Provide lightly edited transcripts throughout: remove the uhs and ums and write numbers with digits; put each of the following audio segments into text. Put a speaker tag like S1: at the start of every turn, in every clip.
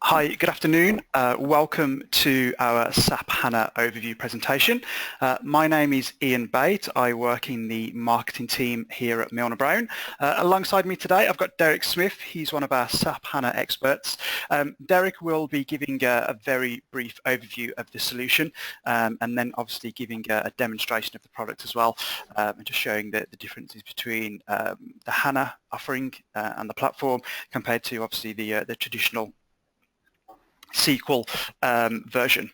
S1: Hi, good afternoon. Welcome to our SAP HANA overview presentation. My name is Ian Bate. I work in the marketing team here at Milner Browne. Alongside me today, I've got Derek Smith. He's one of our SAP HANA experts. Derek will be giving a very brief overview of the solution and then obviously giving a demonstration of the product as well and just showing the differences between the HANA offering and the platform compared to obviously the traditional SQL version.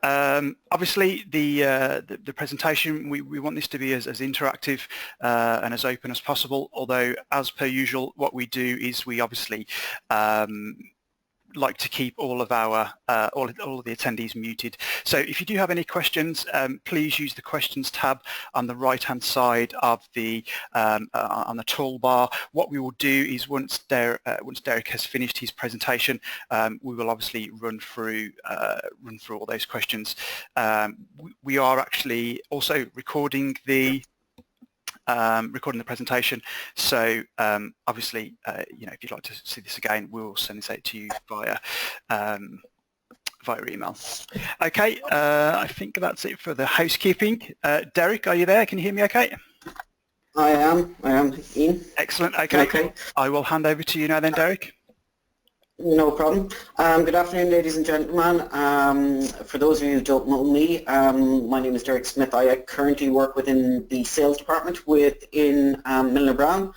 S1: Obviously, the presentation, we want this to be as interactive and as open as possible, although as per usual, what we do is we obviously like to keep all of our all of the attendees muted. So if you do have any questions, please use the questions tab on the right hand side of the on the toolbar. What we will do is once Derek has finished his presentation, we will obviously run through all those questions. We are actually also recording the presentation, so obviously if you'd like to see this again, we'll send this out to you via email. Okay, I think that's it for the housekeeping. Derek, are you there? Can you hear me okay?
S2: I am, Ian.
S1: Excellent. Okay. I will hand over to you now then, Derek.
S2: No problem. Good afternoon, ladies and gentlemen. For those of you who don't know me, my name is Derek Smith. I currently work within the sales department within Milner Browne,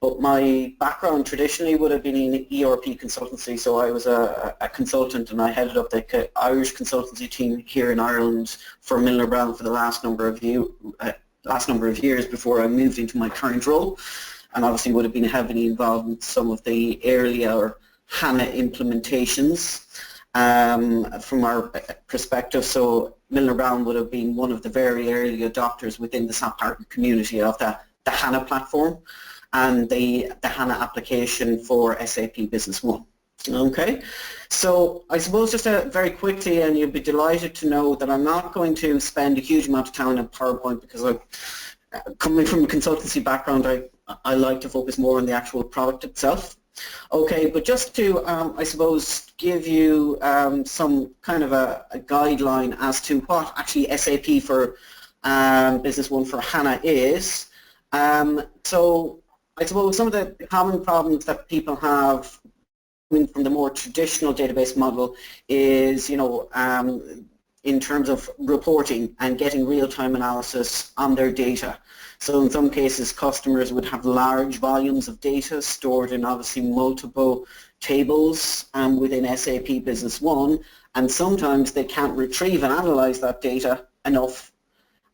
S2: but my background traditionally would have been in ERP consultancy. So I was a consultant, and I headed up the Irish consultancy team here in Ireland for Milner Browne for the last number of years before I moved into my current role, and obviously would have been heavily involved in some of the earlier HANA implementations from our perspective. So Milner Browne would have been one of the very early adopters within the SAP partner community of the HANA platform and the HANA application for SAP Business One. Okay, so I suppose just very quickly, and you'll be delighted to know that I'm not going to spend a huge amount of time on PowerPoint because coming from a consultancy background, I like to focus more on the actual product itself. Okay, but just to, I suppose, give you some kind of a guideline as to what actually SAP for Business One for HANA is. So I suppose some of the common problems that people have from the more traditional database model is, in terms of reporting and getting real-time analysis on their data. So in some cases, customers would have large volumes of data stored in obviously multiple tables within SAP Business One, and sometimes they can't retrieve and analyze that data enough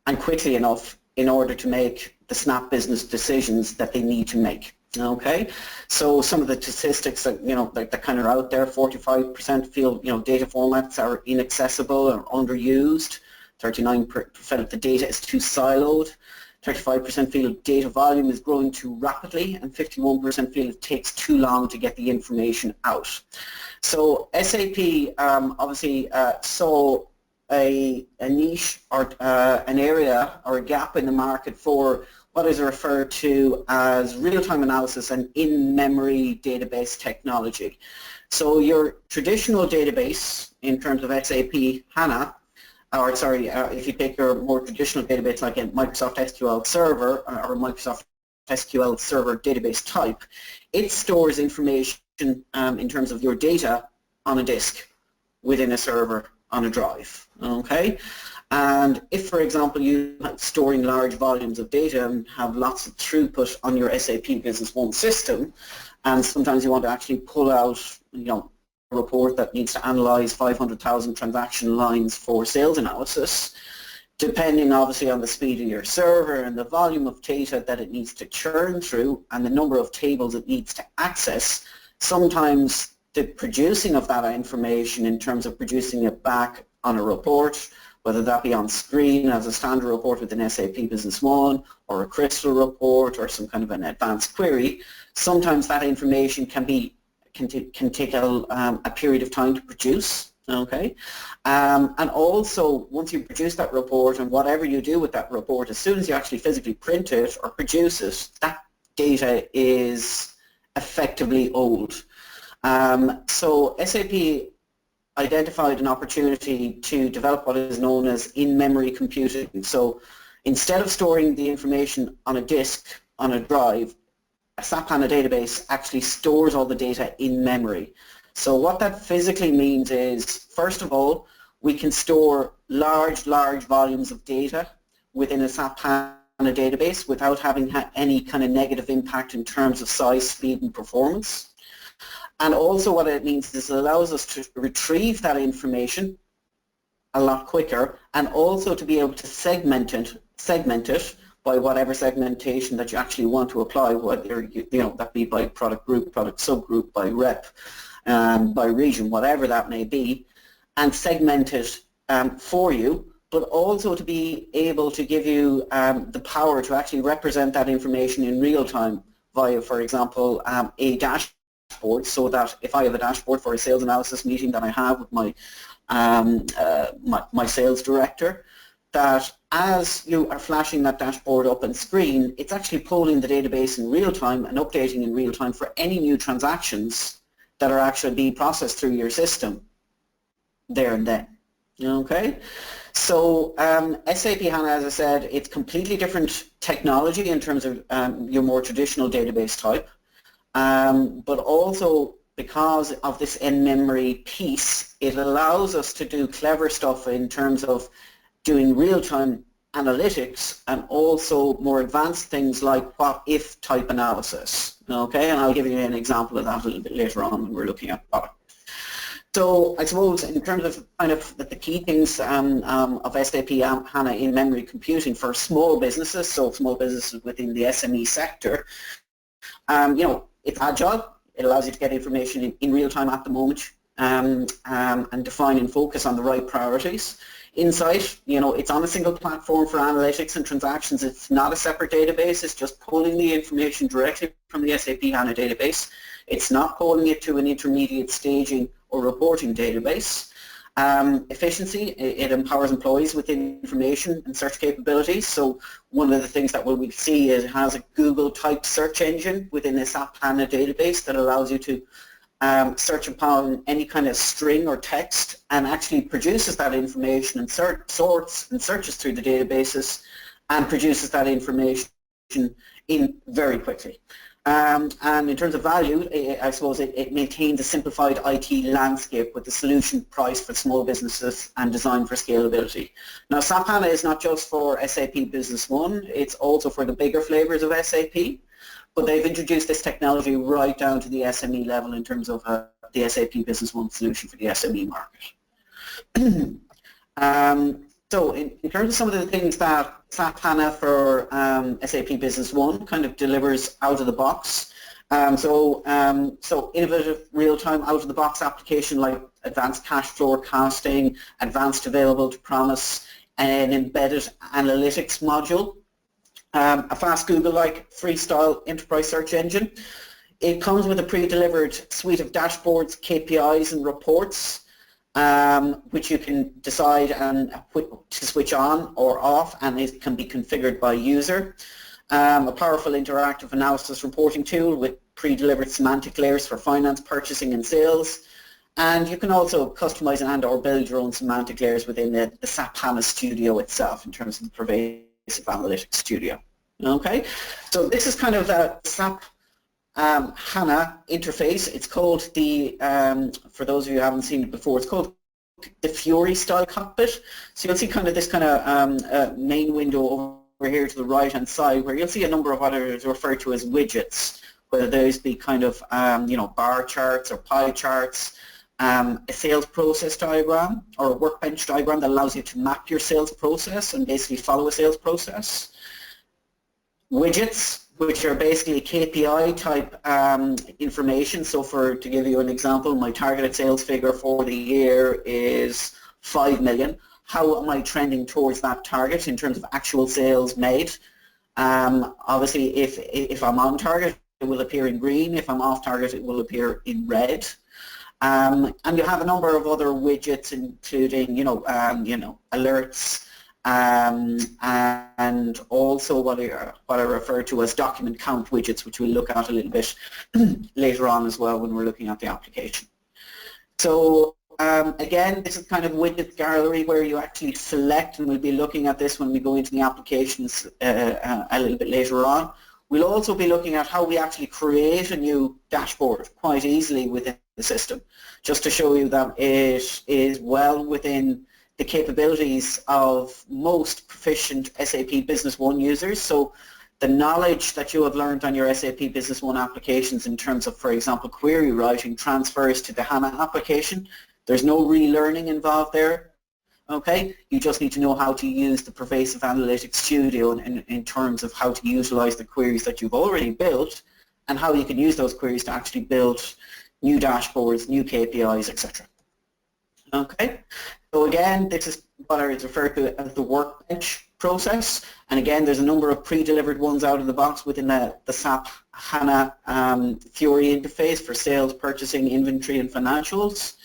S2: and quickly enough in order to make the snap business decisions that they need to make. Okay, so some of the statistics that that kind of are out there: 45% feel data formats are inaccessible or underused. 39% of the data is too siloed. 35% feel data volume is growing too rapidly, and 51% feel it takes too long to get the information out. So SAP obviously saw a niche or an area or a gap in the market for what is referred to as real-time analysis and in-memory database technology. So your traditional database in terms of SAP HANA, or sorry, if you take your more traditional database like a Microsoft SQL Server or Microsoft SQL Server database type, it stores information in terms of your data on a disk within a server on a drive. Okay, and if, for example, you are storing large volumes of data and have lots of throughput on your SAP Business One system, and sometimes you want to actually pull out, a report that needs to analyze 500,000 transaction lines for sales analysis, depending obviously on the speed of your server and the volume of data that it needs to churn through and the number of tables it needs to access, sometimes the producing of that information in terms of producing it back on a report, whether that be on screen as a standard report within SAP Business One or a crystal report or some kind of an advanced query, sometimes that information can take a period of time to produce. Okay, and also once you produce that report and whatever you do with that report, as soon as you actually physically print it or produce it, that data is effectively old. So SAP identified an opportunity to develop what is known as in-memory computing. So instead of storing the information on a disk, on a drive, a SAP HANA database actually stores all the data in memory. So what that physically means is, first of all, we can store large volumes of data within a SAP HANA database without having any kind of negative impact in terms of size, speed and performance. And also what it means is it allows us to retrieve that information a lot quicker, and also to be able to segment it by whatever segmentation that you actually want to apply, whether that be by product group, product subgroup, by rep, by region, whatever that may be, and segment it for you, but also to be able to give you the power to actually represent that information in real time via, for example, a dashboard, so that if I have a dashboard for a sales analysis meeting that I have with my my sales director, that as you are flashing that dashboard up on screen, it's actually polling the database in real time and updating in real time for any new transactions that are actually being processed through your system there and then. Okay, so SAP HANA, as I said, it's completely different technology in terms of your more traditional database type. But also because of this in-memory piece, it allows us to do clever stuff in terms of doing real-time analytics and also more advanced things like what-if type analysis. Okay, and I'll give you an example of that a little bit later on when we're looking at product. So I suppose in terms of kind of the key things of SAP HANA in-memory computing for small businesses, so small businesses within the SME sector, it's agile. It allows you to get information in real time at the moment and define and focus on the right priorities. Insight, it's on a single platform for analytics and transactions. It's not a separate database. It's just pulling the information directly from the SAP HANA database. It's not pulling it to an intermediate staging or reporting database. Efficiency, it empowers employees with information and search capabilities. So one of the things that we'll see is it has a Google type search engine within the SAP HANA database that allows you to search upon any kind of string or text and actually produces that information and sorts and searches through the databases and produces that information in very quickly. And in terms of value, I suppose it maintains a simplified IT landscape with the solution priced for small businesses and designed for scalability. Now, SAP HANA is not just for SAP Business One, it's also for the bigger flavors of SAP, but they've introduced this technology right down to the SME level in terms of the SAP Business One solution for the SME market. So in terms of some of the things that SAP HANA for SAP Business One kind of delivers out of the box, so innovative real-time out-of-the-box application like advanced cash forecasting, advanced available to promise, an embedded analytics module, a fast Google-like freestyle enterprise search engine. It comes with a pre-delivered suite of dashboards, KPIs and reports, which you can decide to switch on or off, and it can be configured by user. A powerful interactive analysis reporting tool with pre-delivered semantic layers for finance, purchasing and sales. And you can also customize and or build your own semantic layers within the SAP HANA Studio itself in terms of the pervasive analytics studio. Okay, so this is kind of the SAP HANA interface. It's called the, for those of you who haven't seen it before, it's called the Fury style cockpit. So you'll see kind of this kind of main window over here to the right hand side where you'll see a number of what are referred to as widgets, whether those be kind of bar charts or pie charts, a sales process diagram or a workbench diagram that allows you to map your sales process and basically follow a sales process. Widgets, which are basically KPI type information. So to give you an example, my targeted sales figure for the year is 5 million. How am I trending towards that target in terms of actual sales made? Obviously, if I'm on target, it will appear in green. If I'm off target, it will appear in red. And you have a number of other widgets, including alerts, and also what I refer to as document count widgets, which we'll look at a little bit later on as well when we're looking at the application. So again, this is kind of widget gallery where you actually select, and we'll be looking at this when we go into the applications a little bit later on. We'll also be looking at how we actually create a new dashboard quite easily within the system, just to show you that it is well within the capabilities of most proficient SAP Business One users. So the knowledge that you have learned on your SAP Business One applications in terms of, for example, query writing transfers to the HANA application. There's no relearning involved there. Okay, you just need to know how to use the Pervasive Analytics Studio in terms of how to utilize the queries that you've already built and how you can use those queries to actually build new dashboards, new KPIs, etc. Okay, so again, this is what I refer to as the Workbench process, and again, there's a number of pre-delivered ones out of the box within the SAP HANA Fiori interface for sales, purchasing, inventory, and financials.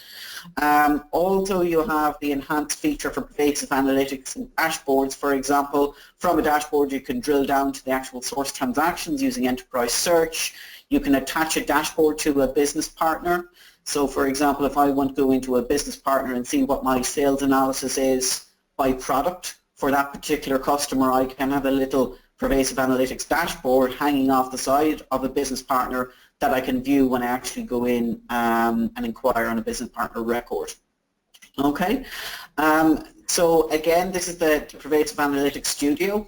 S2: Also, you have the enhanced feature for pervasive analytics and dashboards. For example, from a dashboard you can drill down to the actual source transactions using enterprise search. You can attach a dashboard to a business partner. So for example, if I want to go into a business partner and see what my sales analysis is by product for that particular customer, I can have a little pervasive analytics dashboard hanging off the side of a business partner that I can view when I actually go in and inquire on a business partner record. Okay, so again, this is the Pervasive Analytics Studio,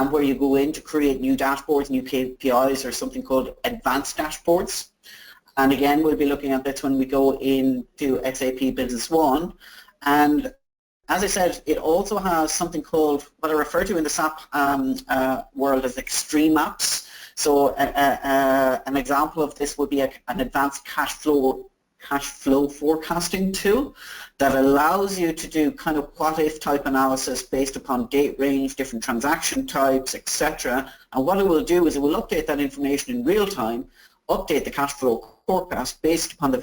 S2: where you go in to create new dashboards, new KPIs, or something called advanced dashboards. And again, we'll be looking at this when we go into SAP Business One. And as I said, it also has something called what I refer to in the SAP world as extreme apps. So an example of this would be an advanced cash flow forecasting tool that allows you to do kind of what-if type analysis based upon date range, different transaction types, etc. And what it will do is it will update that information in real time, update the cash flow forecast based upon the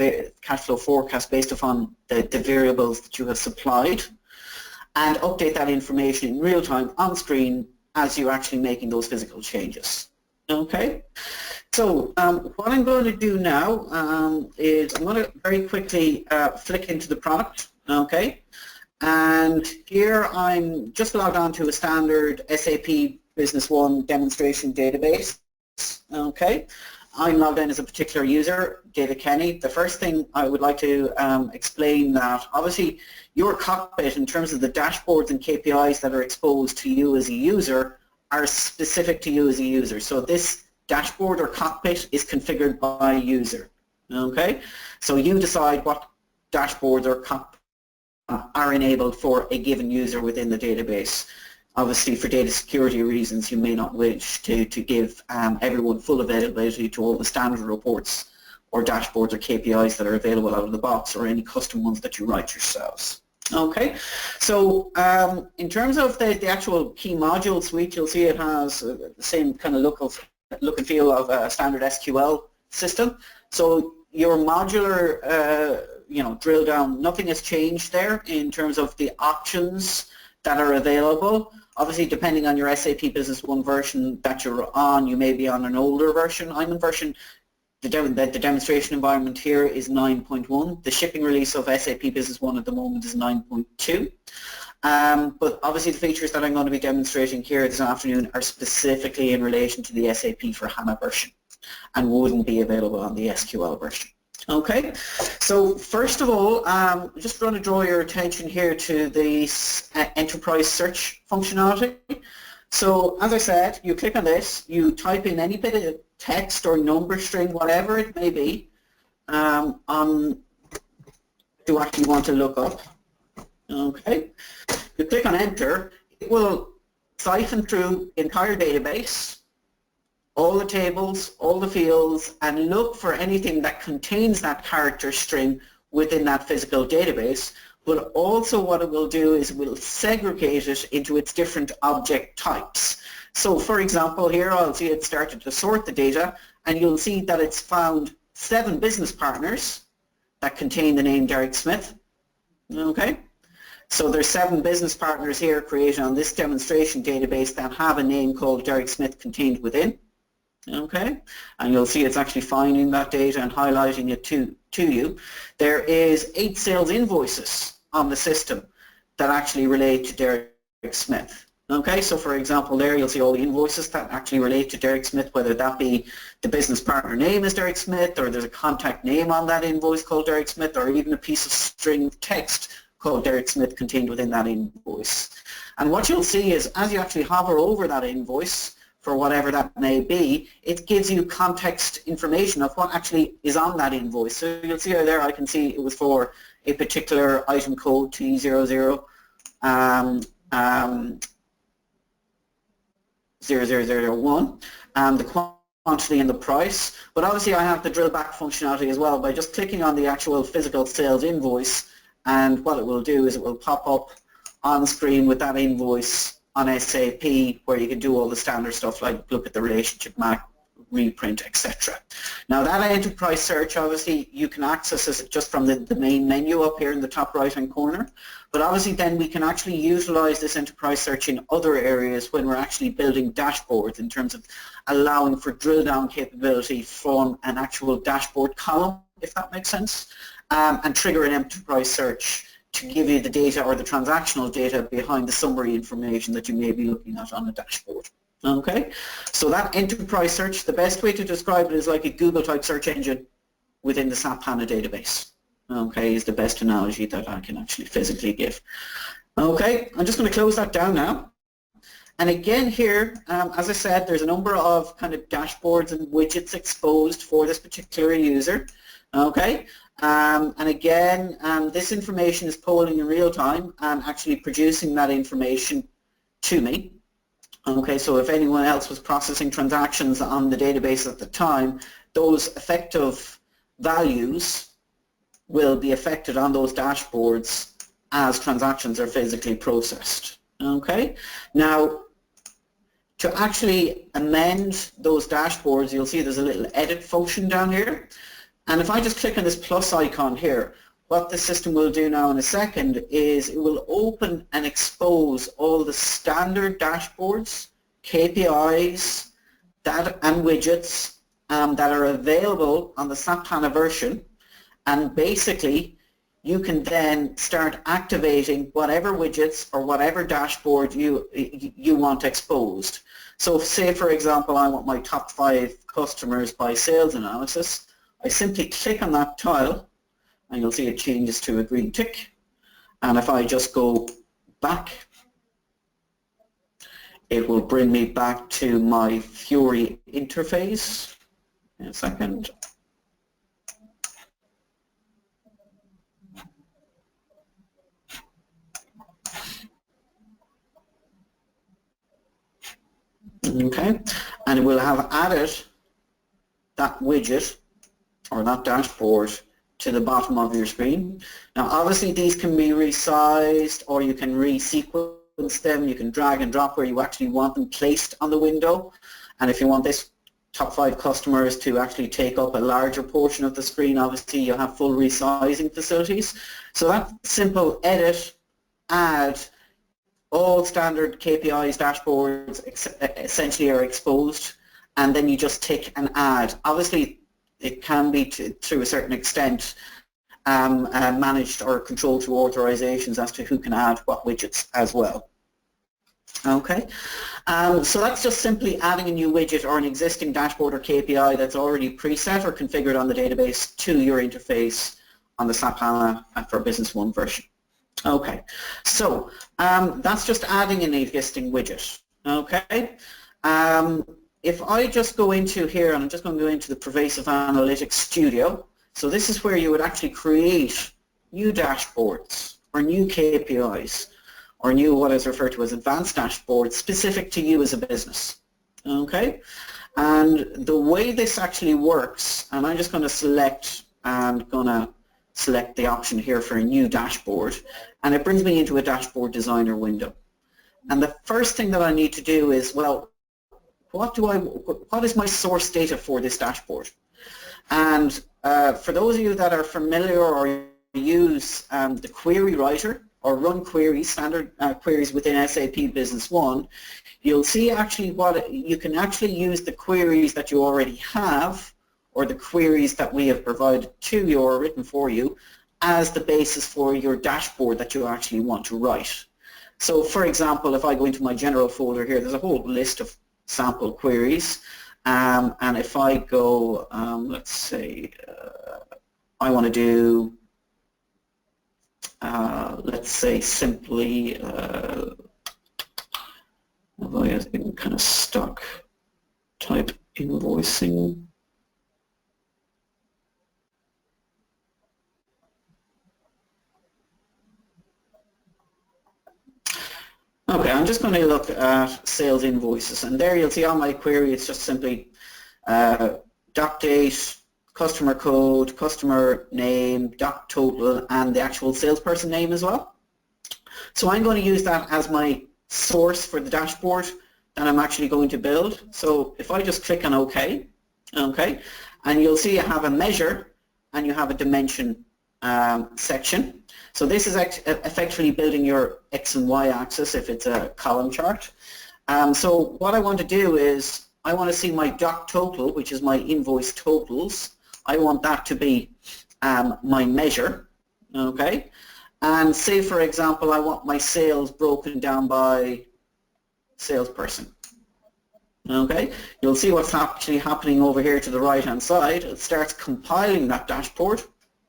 S2: variables that you have supplied, and update that information in real time on screen as you're actually making those physical changes. Okay, so what I'm going to do now is I'm going to very quickly flick into the product, okay, and here I'm just logged on to a standard SAP Business One demonstration database, okay. I'm logged in as a particular user, David Kenny. The first thing I would like to explain that obviously your cockpit in terms of the dashboards and KPIs that are exposed to you as a user are specific to you as a user. So this dashboard or cockpit is configured by user. Okay? So you decide what dashboards or cockpits are enabled for a given user within the database. Obviously, for data security reasons, you may not wish to give everyone full availability to all the standard reports or dashboards or KPIs that are available out of the box, or any custom ones that you write yourselves. Okay, so in terms of the actual key module suite, you'll see it has the same kind of look and feel of a standard SQL system. So your modular, drill down, nothing has changed there in terms of the options that are available. Obviously, depending on your SAP Business One version that you're on, you may be on an older version. I'm in version, the demonstration environment here is 9.1. The shipping release of SAP Business One at the moment is 9.2. But obviously the features that I'm going to be demonstrating here this afternoon are specifically in relation to the SAP for HANA version and wouldn't be available on the SQL version. Okay, so first of all, I'm just going to draw your attention here to the enterprise search functionality. So as I said, you click on this, you type in any bit of text or number string, whatever it may be, on you actually want to look up. Okay, you click on enter, it will siphon through the entire database, all the tables, all the fields, and look for anything that contains that character string within that physical database. But also what it will do is it will segregate it into its different object types. So for example, here I'll see it started to sort the data, and you'll see that it's found 7 business partners that contain the name Derek Smith. Okay. So there's 7 business partners here created on this demonstration database that have a name called Derek Smith contained within. Okay, and you'll see it's actually finding that data and highlighting it to you. There is 8 sales invoices on the system that actually relate to Derek Smith. Okay, so for example there you'll see all the invoices that actually relate to Derek Smith, whether that be the business partner name is Derek Smith, or there's a contact name on that invoice called Derek Smith, or even a piece of string text called Derek Smith contained within that invoice. And what you'll see is as you actually hover over that invoice, for whatever that may be, it gives you context information of what actually is on that invoice. So you'll see there, I can see it was for a particular item code T00 0001, the quantity and the price. But obviously I have the drill back functionality as well by just clicking on the actual physical sales invoice, and what it will do is it will pop up on screen with that invoice on SAP, where you can do all the standard stuff like look at the relationship map, reprint, etc. Now that enterprise search, obviously you can access it just from the main menu up here in the top right hand corner, but obviously then we can actually utilize this enterprise search in other areas when we're actually building dashboards, in terms of allowing for drill down capability from an actual dashboard column, if that makes sense, and trigger an enterprise search to give you the data or the transactional data behind the summary information that you may be looking at on a dashboard. Okay, so that enterprise search, the best way to describe it is like a Google type search engine within the SAP HANA database. Okay, is the best analogy that I can actually physically give. Okay, I'm just going to close that down now. And again here, as I said, there's a number of kind of dashboards and widgets exposed for this particular user. Okay, and again, this information is polling in real time and actually producing that information to me. Okay, so if anyone else was processing transactions on the database at the time, those effective values will be affected on those dashboards as transactions are physically processed. Okay, now to actually amend those dashboards, you'll see there's a little edit function down here. And if I just click on this plus icon here, what the system will do now in a second is it will open and expose all the standard dashboards, KPIs, data and widgets that are available on the SAP HANA version, and basically you can then start activating whatever widgets or whatever dashboard you want exposed. So say for example I want my top 5 customers by sales analysis. I simply click on that tile and you'll see it changes to a green tick, and if I just go back, it will bring me back to my Fiori interface. In a second. Okay, and it will have added that widget or that dashboard to the bottom of your screen. Now obviously these can be resized, or you can resequence them. You can drag and drop where you actually want them placed on the window, and if you want this top 5 customers to actually take up a larger portion of the screen, obviously you have full resizing facilities. So that simple edit, add, all standard KPIs, dashboards essentially are exposed, and then you just tick and add. Obviously it can be to a certain extent managed or controlled through authorizations as to who can add what widgets as well. Okay, so that's just simply adding a new widget or an existing dashboard or KPI that's already preset or configured on the database to your interface on the SAP HANA for Business One version. Okay, so that's just adding an existing widget. Okay, if I just go into here, and I'm just going to go into the Pervasive Analytics Studio, so this is where you would actually create new dashboards or new KPIs or new what is referred to as advanced dashboards specific to you as a business. Okay, and the way this actually works, and I'm just going to select the option here for a new dashboard, and it brings me into a dashboard designer window. And the first thing that I need to do is, well, what is my source data for this dashboard? And for those of you that are familiar or use the query writer or run queries, standard queries within SAP Business One, you'll see actually what you can actually use the queries that you already have, or the queries that we have provided to you or written for you, as the basis for your dashboard that you actually want to write. So for example, if I go into my general folder here, there's a whole list of sample queries, and if I go, let's say, I want to do, let's say simply, I think kind of stuck, type invoicing. Okay, I'm just going to look at sales invoices, and there you'll see on my query it's just simply doc date, customer code, customer name, doc total, and the actual salesperson name as well. So I'm going to use that as my source for the dashboard that I'm actually going to build. So if I just click on OK, and you'll see you have a measure and you have a dimension section. So this is effectively building your X and Y axis if it's a column chart. So what I want to do is I want to see my doc total, which is my invoice totals. I want that to be my measure, okay? And say, for example, I want my sales broken down by salesperson, okay? You'll see what's actually happening over here to the right-hand side. It starts compiling that dashboard,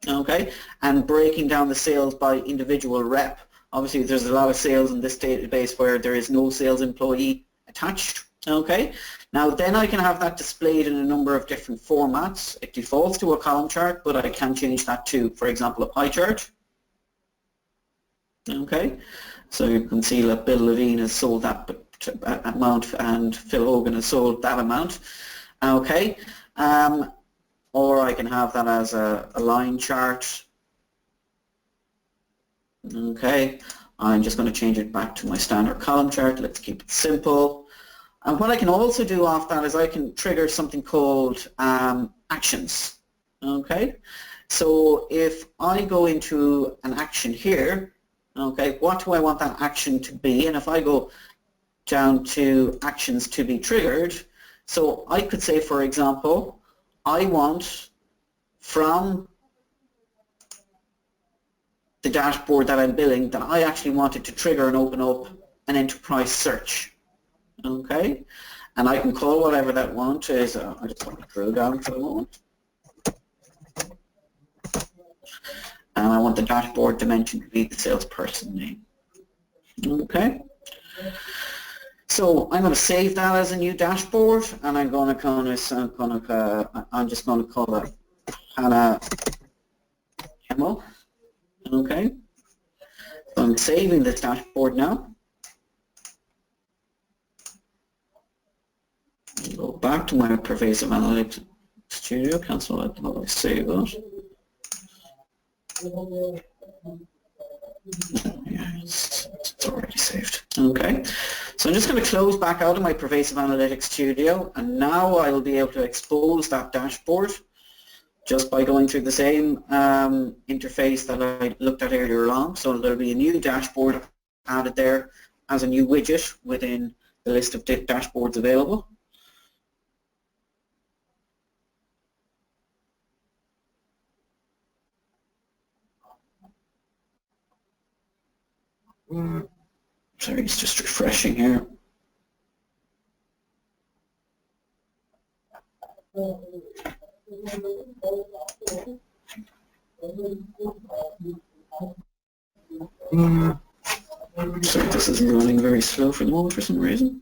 S2: okay, and breaking down the sales by individual rep. Obviously, there's a lot of sales in this database where there is no sales employee attached, okay. Now then I can have that displayed in a number of different formats. It defaults to a column chart, but I can change that to, for example, a pie chart. Okay, so you can see that Bill Levine has sold that amount and Phil Hogan has sold that amount. Okay, or I can have that as a line chart. Okay, I'm just going to change it back to my standard column chart. Let's keep it simple. And what I can also do off that is I can trigger something called actions. Okay, so if I go into an action here, okay, what do I want that action to be? And if I go down to actions to be triggered, so I could say, for example, I want from the dashboard that I'm building that I actually wanted to trigger and open up an enterprise search. Okay, and I can call whatever that want is. I just want to drill down for the moment, and I want the dashboard dimension to be the salesperson name. Okay, so I'm going to save that as a new dashboard, and I'm going to I'm just going to call it HANA demo. Okay, so I'm saving this dashboard now. Go back to my Pervasive Analytics Studio, cancel it, how do I save it? Yeah, it's already saved. Okay, so I'm just going to close back out of my Pervasive Analytics Studio, and now I will be able to expose that dashboard just by going through the same interface that I looked at earlier on. So there'll be a new dashboard added there as a new widget within the list of dashboards available. Sorry, it's just refreshing here. Sorry, this is running very slow for the moment for some reason.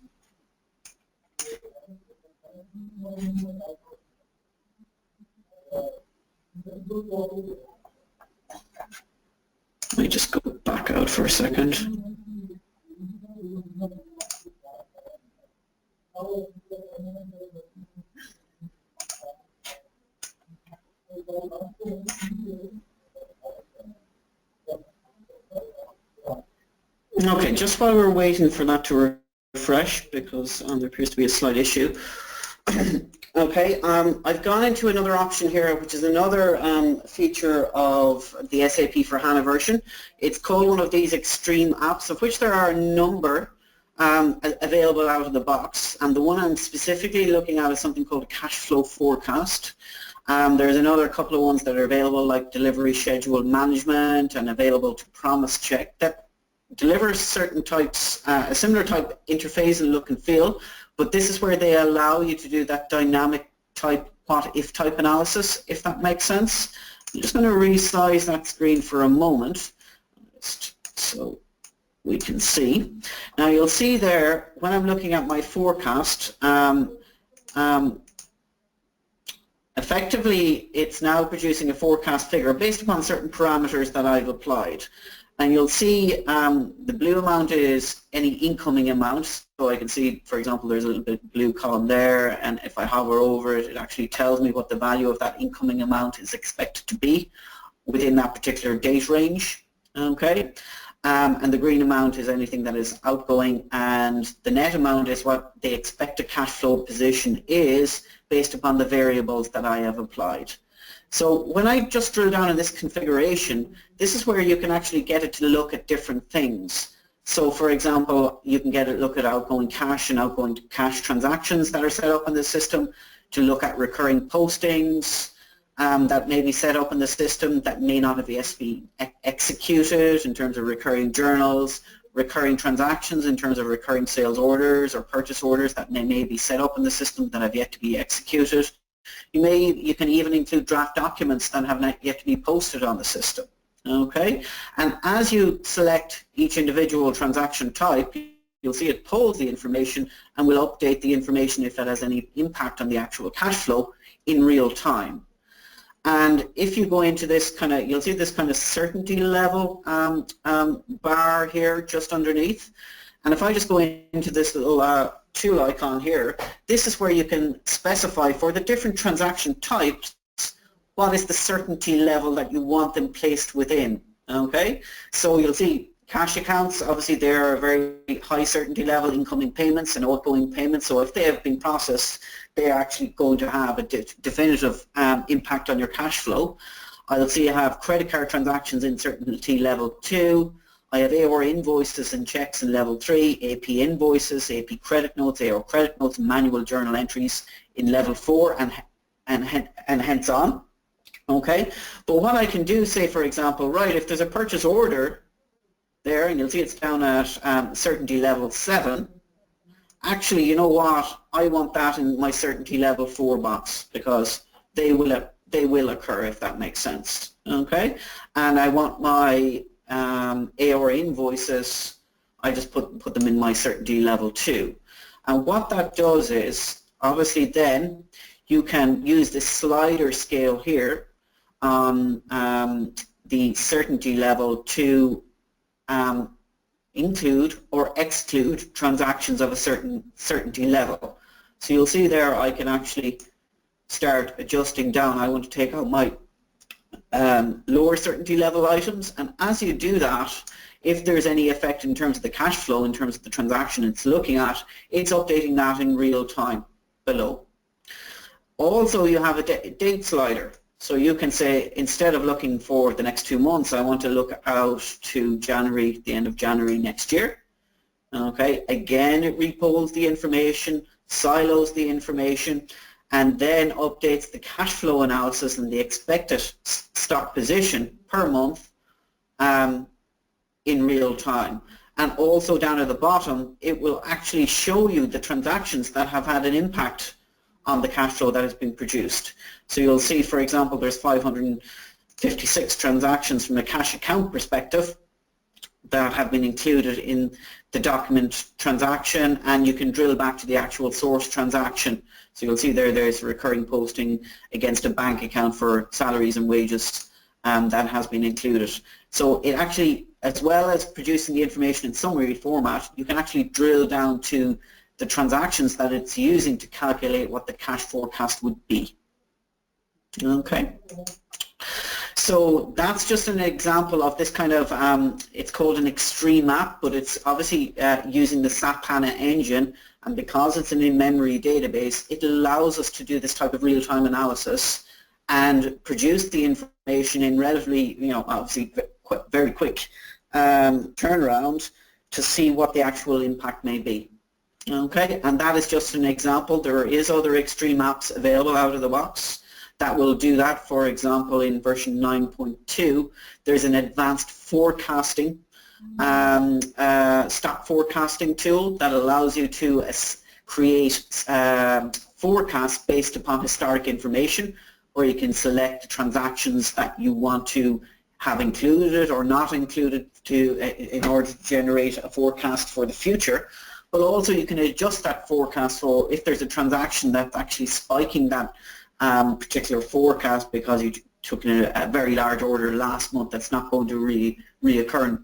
S2: Let me just go back out for a second. Okay, just while we're waiting for that to refresh, because there appears to be a slight issue, Okay, I've gone into another option here, which is another feature of the SAP for HANA version. It's called one of these extreme apps, of which there are a number available out of the box. And the one I'm specifically looking at is something called a cash flow forecast. There's another couple of ones that are available, like delivery schedule management and available to promise check, that delivers certain types, a similar type interface and look and feel. But this is where they allow you to do that dynamic type what-if type analysis, if that makes sense. I'm just going to resize that screen for a moment so we can see. Now you'll see there, when I'm looking at my forecast, effectively it's now producing a forecast figure based upon certain parameters that I've applied. And you'll see the blue amount is any incoming amount. So I can see, for example, there's a little bit blue column there, and if I hover over it, it actually tells me what the value of that incoming amount is expected to be within that particular date range. Okay, and the green amount is anything that is outgoing, and the net amount is what the expected cash flow position is based upon the variables that I have applied. So when I just drill down in this configuration, this is where you can actually get it to look at different things. So for example, you can get it look at outgoing cash and outgoing cash transactions that are set up in the system, to look at recurring postings that may be set up in the system that may not have yet been executed in terms of recurring journals, recurring transactions in terms of recurring sales orders or purchase orders that may be set up in the system that have yet to be executed. You can even include draft documents that have not yet to be posted on the system. Okay, and as you select each individual transaction type, you'll see it pulls the information and will update the information if that has any impact on the actual cash flow in real time. And if you go into this kind of, you'll see this kind of certainty level bar here just underneath. And if I just go into this little tool icon here, this is where you can specify for the different transaction types what is the certainty level that you want them placed within. Okay, so you'll see cash accounts, obviously they are a very high certainty level, incoming payments and outgoing payments, so if they have been processed, they are actually going to have a definitive impact on your cash flow. I'll see I have credit card transactions in certainty level 2, I have AOR invoices and checks in level 3, AP invoices, AP credit notes, AOR credit notes, manual journal entries in level 4, and hence on. Okay, but what I can do, say for example, right, if there's a purchase order there, and you'll see it's down at certainty level 7, actually, you know what, I want that in my certainty level 4 box, because they will occur, if that makes sense. Okay, and I want my AOR invoices, I just put them in my certainty level 2. And what that does is, obviously then, you can use this slider scale here on the certainty level to include or exclude transactions of a certain certainty level. So you'll see there I can actually start adjusting down. I want to take out my lower certainty level items, and as you do that, if there's any effect in terms of the cash flow, in terms of the transaction it's looking at, it's updating that in real time below. Also, you have a date slider. So you can say, instead of looking for the next 2 months, I want to look out to January, the end of January next year. Okay, again, it repolls the information, silos the information, and then updates the cash flow analysis and the expected stock position per month in real time. And also down at the bottom, it will actually show you the transactions that have had an impact on the cash flow that has been produced. So you'll see, for example, there's 556 transactions from a cash account perspective that have been included in the document transaction, and you can drill back to the actual source transaction. So you'll see there's a recurring posting against a bank account for salaries and wages that has been included. So it actually, as well as producing the information in summary format, you can actually drill down to the transactions that it's using to calculate what the cash forecast would be. Okay. So that's just an example of this kind of, it's called an extreme app, but it's obviously using the SAP HANA engine, and because it's an in-memory database, it allows us to do this type of real-time analysis and produce the information in relatively, obviously very quick turnaround to see what the actual impact may be. Okay, and that is just an example. There is other extreme apps available out of the box that will do that. For example, in version 9.2, there's an advanced forecasting, stock forecasting tool that allows you to create forecasts based upon historic information, where you can select the transactions that you want to have included or not included in order to generate a forecast for the future. But also you can adjust that forecast, so if there's a transaction that's actually spiking that particular forecast because you took a very large order last month that's not going to really reoccur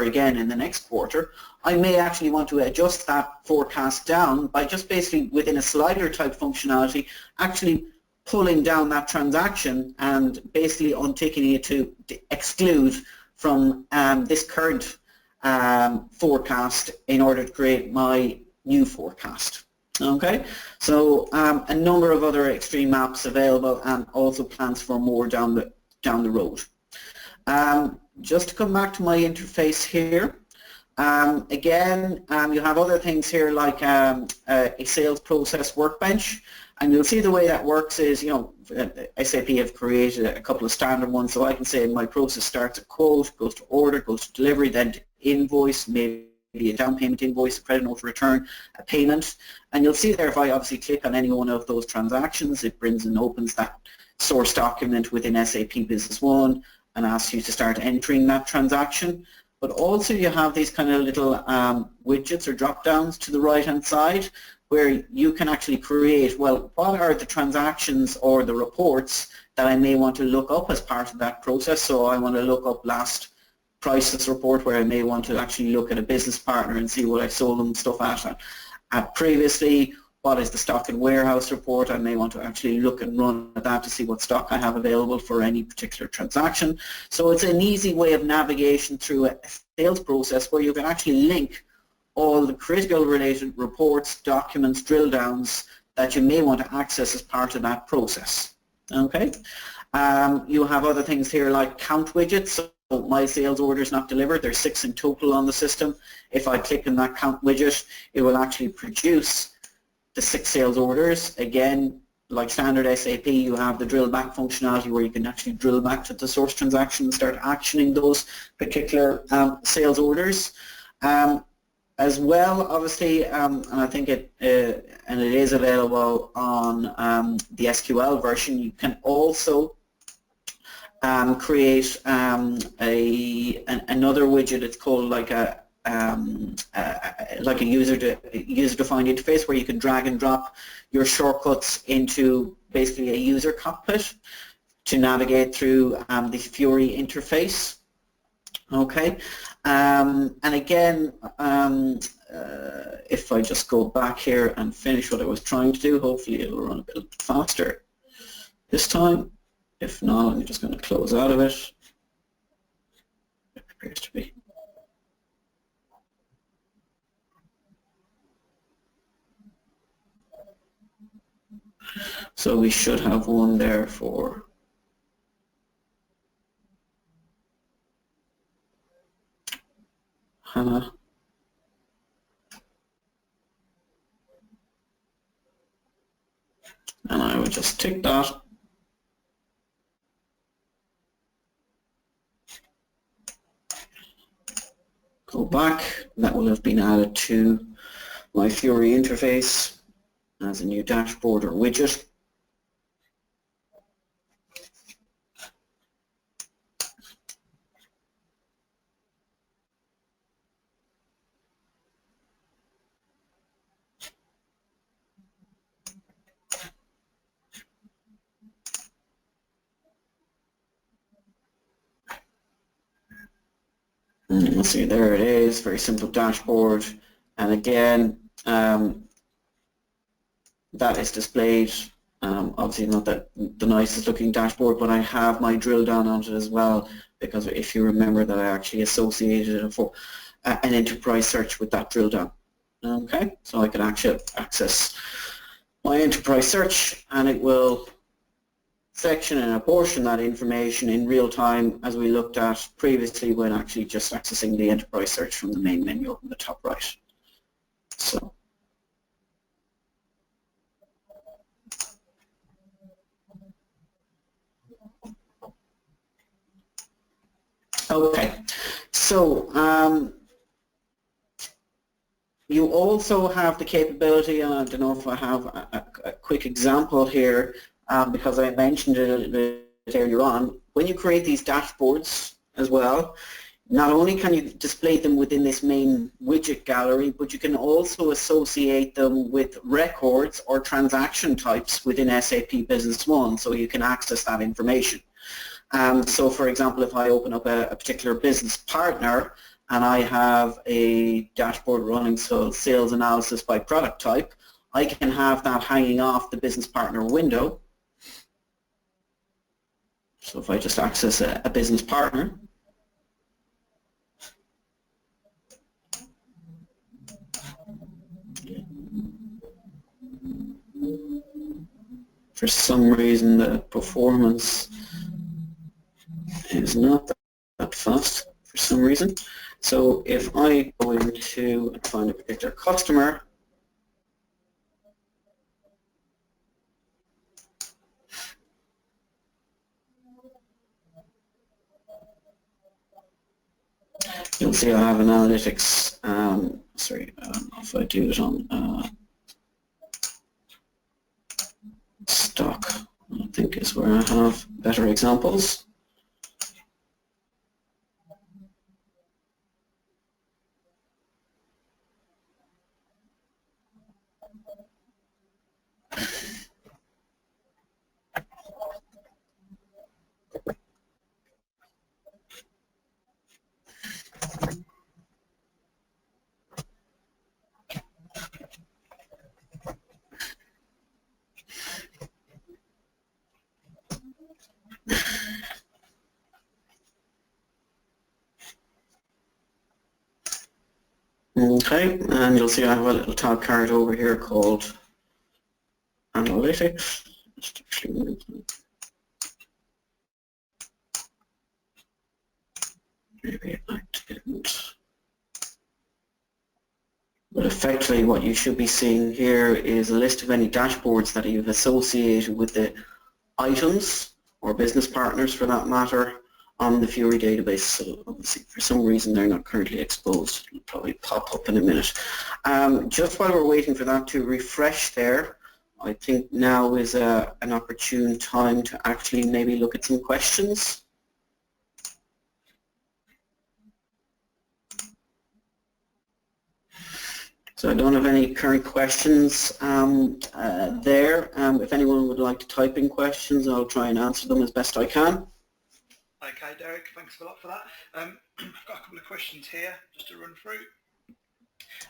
S2: again in the next quarter, I may actually want to adjust that forecast down by just basically within a slider type functionality, actually pulling down that transaction and basically unticking it to exclude from this current forecast in order to create my new forecast. Okay, so a number of other extreme apps available, and also plans for more down the road. Just to come back to my interface here, again, you have other things here like a sales process workbench, and you'll see the way that works is, SAP have created a couple of standard ones, so I can say my process starts at quote, goes to order, goes to delivery, then to invoice, maybe a down payment invoice, a credit note return, a payment, and you'll see there if I obviously click on any one of those transactions, it brings and opens that source document within SAP Business One and asks you to start entering that transaction. But also you have these kind of little widgets or drop downs to the right hand side where you can actually create, well, what are the transactions or the reports that I may want to look up as part of that process. So I want to look up last prices report, where I may want to actually look at a business partner and see what I sold them stuff at previously. What is the stock and warehouse report? I may want to actually look and run at that to see what stock I have available for any particular transaction. So it's an easy way of navigation through a sales process where you can actually link all the critical related reports, documents, drill downs that you may want to access as part of that process. Okay. You have other things here like count widgets. So my sales order is not delivered. There's 6 in total on the system. If I click on that count widget, it will actually produce the 6 sales orders. Again, like standard SAP, you have the drill back functionality where you can actually drill back to the source transaction and start actioning those particular sales orders. As well, obviously, and I think it is available on the SQL version, you can also create another widget. It's called like a user-defined interface where you can drag and drop your shortcuts into basically a user cockpit to navigate through the Fiori interface. Okay, and again, if I just go back here and finish what I was trying to do, hopefully it'll run a bit faster this time. If not, I'm just going to close out of it. It appears to be. So we should have one there for HANA. And I would just tick that. Go back. That will have been added to my Fiori interface as a new dashboard or widget. And you can see there it is, very simple dashboard, and again that is displayed Obviously not the nicest looking dashboard, but I have my drill down on it as well, because if you remember that I actually associated it for an enterprise search with that drill down. Okay, so I can actually access my enterprise search and it will section and apportion that information in real time, as we looked at previously when actually just accessing the enterprise search from the main menu up in the top right. So okay, so you also have the capability, and I don't know if I have a quick example here, because I mentioned it a little bit earlier on. When you create these dashboards as well, not only can you display them within this main widget gallery, but you can also associate them with records or transaction types within SAP Business One, so you can access that information. So for example, if I open up a particular business partner and I have a dashboard running, so sales analysis by product type, I can have that hanging off the business partner window. So if I just access a business partner, for some reason the performance is not that fast for some reason. So if I go into and find a particular customer, you'll see I have an analytics, if I do it on stock, I think is where I have better examples. Okay, and you'll see I have a little tab card over here called Analytics. Maybe I didn't. But effectively what you should be seeing here is a list of any dashboards that you've associated with the items or business partners for that matter on the Fury database. So obviously for some reason they're not currently exposed. It'll probably pop up in a minute. Just while we're waiting for that to refresh there, I think now is an opportune time to actually maybe look at some questions. So I don't have any current questions there. If anyone would like to type in questions, I'll try and answer them as best I can.
S1: Okay, Derek, thanks a lot for that. I've got a couple of questions here just to run through.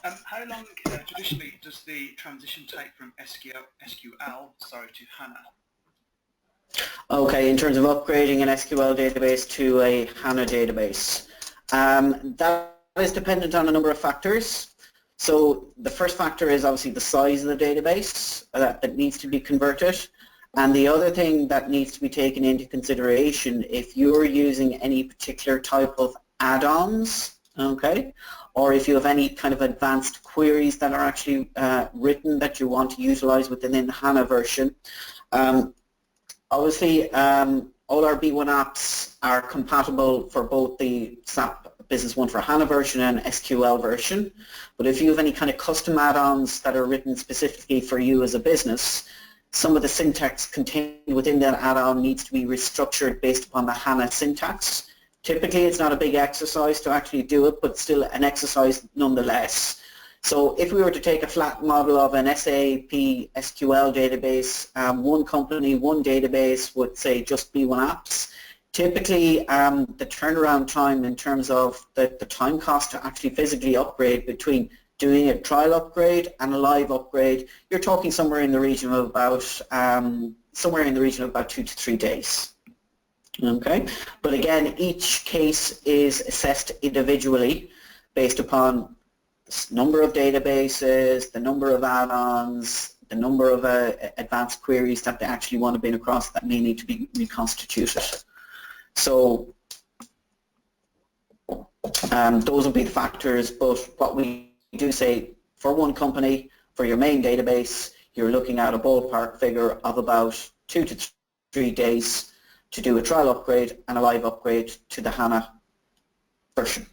S1: How long traditionally does the transition take from SQL to HANA?
S2: Okay, in terms of upgrading an SQL database to a HANA database, that is dependent on a number of factors. So the first factor is obviously the size of the database that needs to be converted. And the other thing that needs to be taken into consideration, if you're using any particular type of add-ons, okay, or if you have any kind of advanced queries that are actually written that you want to utilize within the HANA version. Obviously, all our B1 apps are compatible for both the SAP Business One for HANA version and SQL version. But if you have any kind of custom add-ons that are written specifically for you as a business, some of the syntax contained within that add-on needs to be restructured based upon the HANA syntax. Typically, it's not a big exercise to actually do it, but still an exercise nonetheless. So if we were to take a flat model of an SAP SQL database, one company, one database would say just B1 apps. Typically, the turnaround time in terms of the time cost to actually physically upgrade between doing a trial upgrade and a live upgrade, you're talking somewhere in the region of about 2 to 3 days. Okay, but again, each case is assessed individually based upon the number of databases, the number of add-ons, the number of advanced queries that they actually want to bring across that may need to be reconstituted. So those will be the factors, but what we do say, for one company, for your main database, you're looking at a ballpark figure of about 2 to 3 days to do a trial upgrade and a live upgrade to the HANA version.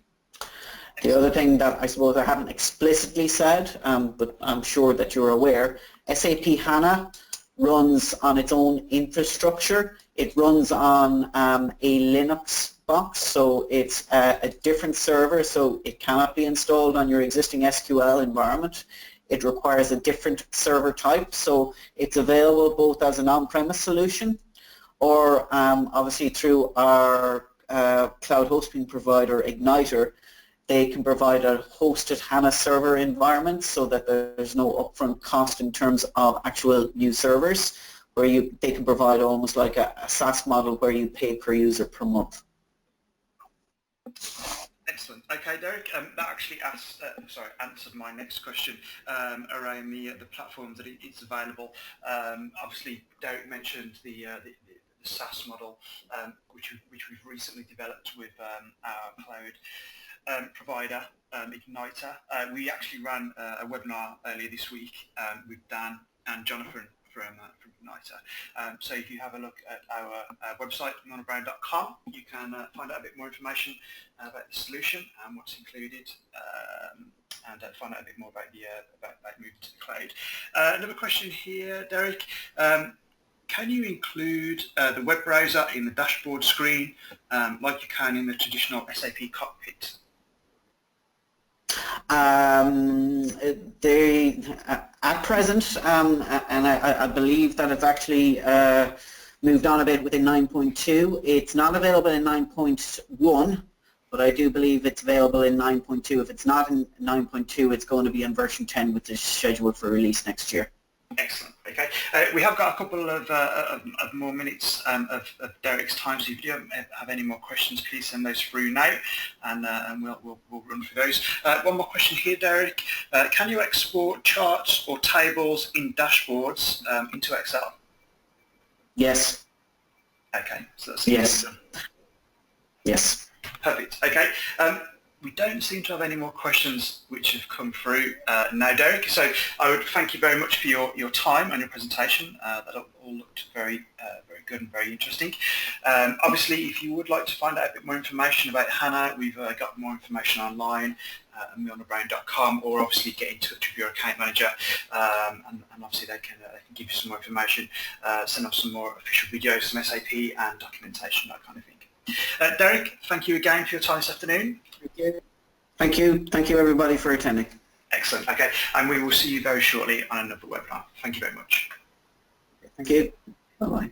S2: The other thing that I suppose I haven't explicitly said, but I'm sure that you're aware, SAP HANA runs on its own infrastructure. It runs on a Linux box, so it's a different server, so it cannot be installed on your existing SQL environment. It requires a different server type, so it's available both as an on-premise solution or obviously through our cloud hosting provider, Igniter. They can provide a hosted HANA server environment so that there's no upfront cost in terms of actual new servers, where they can provide almost like a SaaS model where you pay per user per month.
S1: Excellent. Okay, Derek, that actually answered my next question around the platforms that it's available. Obviously, Derek mentioned the SaaS model, which we've recently developed with our cloud provider, Igniter. We actually ran a webinar earlier this week with Dan and Jonathan from Igniter. So if you have a look at our website, milnerbrowne.com, you can find out a bit more information about the solution and what's included, and find out a bit more about moving to the cloud. Another question here, Derek. Can you include the web browser in the dashboard screen like you can in the traditional SAP cockpit? At present, and I believe that it's actually moved on a bit within 9.2. It's not available in 9.1, but I do believe it's available in 9.2. If it's not in 9.2, it's going to be in version 10, which is scheduled for release next year. Excellent. Okay, we have got a couple of more minutes of Derek's time, so if you do have any more questions, please send those through now, and we'll run through those. One more question here, Derek. Can you export charts or tables in dashboards into Excel? Yes. Okay, so that's yes. Yes. Perfect. Okay. We don't seem to have any more questions which have come through now, Derek. So I would thank you very much for your time and your presentation. That all looked very good and very interesting. Obviously, if you would like to find out a bit more information about HANA, we've got more information online at milnerbrowne.com, or obviously get in touch with your account manager, and obviously they can give you some more information, send off some more official videos from SAP and documentation, that kind of thing. Derek, thank you again for your time this afternoon. Thank you. Thank you. Thank you, everybody, for attending. Excellent. Okay, and we will see you very shortly on another webinar. Thank you very much. Thank you. Bye-bye.